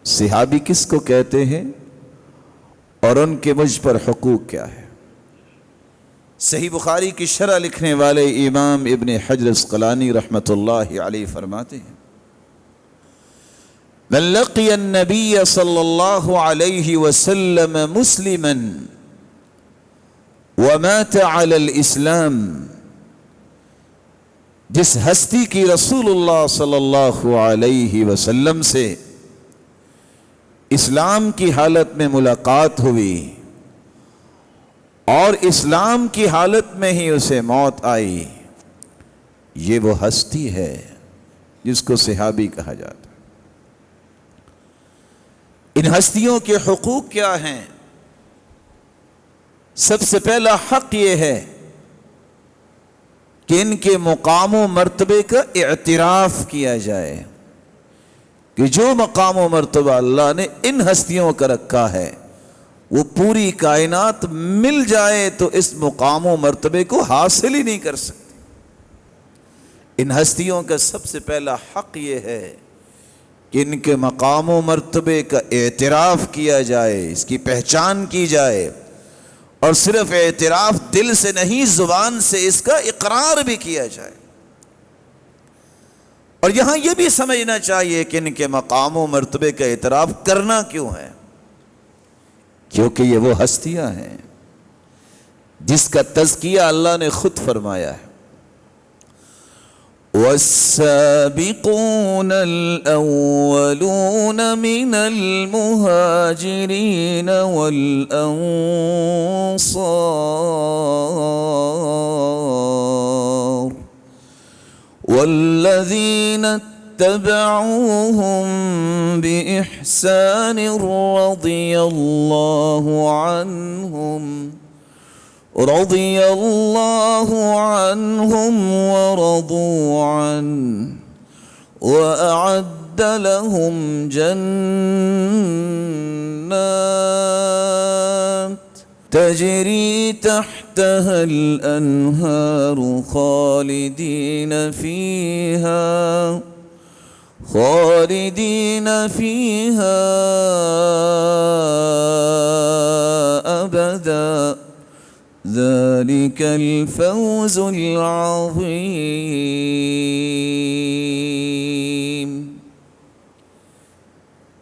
صحابی کس کو کہتے ہیں اور ان کے مجھ پر حقوق کیا ہے؟ صحیح بخاری کی شرح لکھنے والے امام ابن حجر عسقلانی رحمۃ اللہ علیہ فرماتے ہیں من لقی النبی صلی اللہ علیہ وسلم مسلما ومات علی الاسلام، جس ہستی کی رسول اللہ صلی اللہ علیہ وسلم سے اسلام کی حالت میں ملاقات ہوئی اور اسلام کی حالت میں ہی اسے موت آئی، یہ وہ ہستی ہے جس کو صحابی کہا جاتا ہے۔ ان ہستیوں کے حقوق کیا ہیں؟ سب سے پہلا حق یہ ہے کہ ان کے مقام و مرتبے کا اعتراف کیا جائے کہ جو مقام و مرتبہ اللہ نے ان ہستیوں کا رکھا ہے وہ پوری کائنات مل جائے تو اس مقام و مرتبے کو حاصل ہی نہیں کر سکتی۔ ان ہستیوں کا سب سے پہلا حق یہ ہے کہ ان کے مقام و مرتبے کا اعتراف کیا جائے، اس کی پہچان کی جائے، اور صرف اعتراف دل سے نہیں زبان سے اس کا اقرار بھی کیا جائے۔ اور یہاں یہ بھی سمجھنا چاہیے کہ ان کے مقام و مرتبے کا اعتراف کرنا کیوں ہے؟ کیونکہ یہ وہ ہستیاں ہیں جس کا تزکیہ اللہ نے خود فرمایا ہے وَالسَّابِقُونَ الْأَوَّلُونَ مِنَ الْمُهَاجِرِينَ وَالْأَنصَارِ وَالَّذِينَ اتَّبَعُوهُم بِإِحْسَانٍ رَضِيَ اللَّهُ عنهم ورضوا عنه وأعد لهم جنات تجري تحتها الأنهار خالدين فيها أبدا ذلك الفوز العظیم۔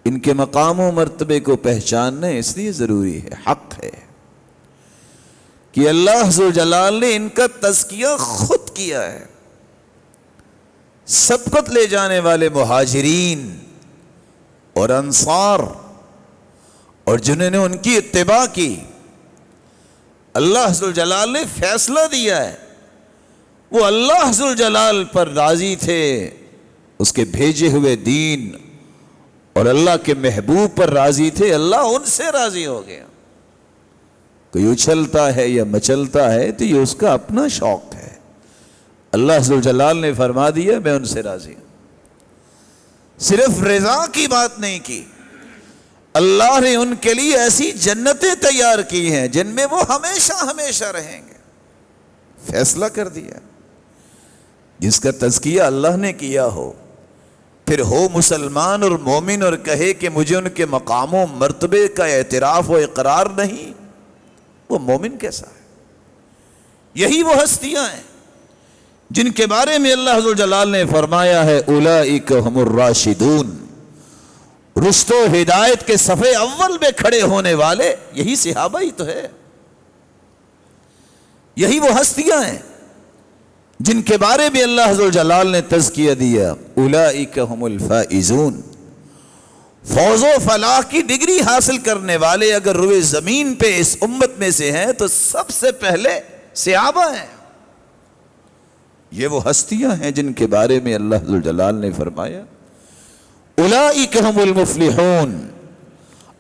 ان کے مقام و مرتبے کو پہچاننا اس لیے ضروری ہے، حق ہے کہ اللہ ذوالجلال نے ان کا تزکیہ خود کیا ہے۔ سبقت لے جانے والے مہاجرین اور انصار اور جنہوں نے ان کی اتباع کی، اللہ ذوالجلال نے فیصلہ دیا ہے، وہ اللہ ذوالجلال پر راضی تھے، اس کے بھیجے ہوئے دین اور اللہ کے محبوب پر راضی تھے، اللہ ان سے راضی ہو گیا۔ کوئی اچھلتا ہے یا مچلتا ہے تو یہ اس کا اپنا شوق ہے، اللہ ذوالجلال نے فرما دیا میں ان سے راضی ہوں۔ صرف رضا کی بات نہیں کی، اللہ نے ان کے لیے ایسی جنتیں تیار کی ہیں جن میں وہ ہمیشہ ہمیشہ رہیں گے، فیصلہ کر دیا۔ جس کا تزکیہ اللہ نے کیا ہو، پھر ہو مسلمان اور مومن اور کہے کہ مجھے ان کے مقام و مرتبے کا اعتراف و اقرار نہیں، وہ مومن کیسا ہے؟ یہی وہ ہستیاں ہیں جن کے بارے میں اللہ ذوالجلال نے فرمایا ہے اولئک هم الراشدون، رشد و ہدایت کے صفحے اول میں کھڑے ہونے والے یہی صحابہ ہی تو ہے، یہی وہ ہستیاں ہیں جن کے بارے میں اللہ ذوالجلال نے تزکیہ دیا اولئک هم الفائزون۔ فوز و فلاح کی ڈگری حاصل کرنے والے اگر روئے زمین پہ اس امت میں سے ہیں تو سب سے پہلے صحابہ ہیں۔ یہ وہ ہستیاں ہیں جن کے بارے میں اللہ ذوالجلال نے فرمایا اولئک هم المفلحون۔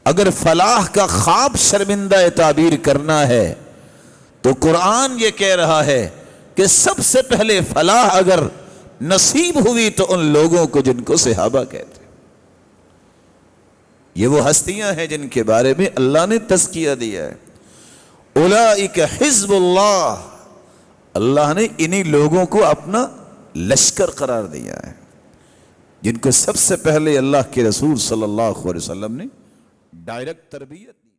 اگر فلاح کا خواب شرمندہ تعبیر کرنا ہے تو قرآن یہ کہہ رہا ہے کہ سب سے پہلے فلاح اگر نصیب ہوئی تو ان لوگوں کو جن کو صحابہ کہتے ہیں۔ یہ وہ ہستیاں ہیں جن کے بارے میں اللہ نے تزکیہ دیا ہے اولئک حزب اللہ، اللہ نے انہی لوگوں کو اپنا لشکر قرار دیا ہے جن کو سب سے پہلے اللہ کے رسول صلی اللہ علیہ وسلم نے ڈائریکٹ تربیت دی.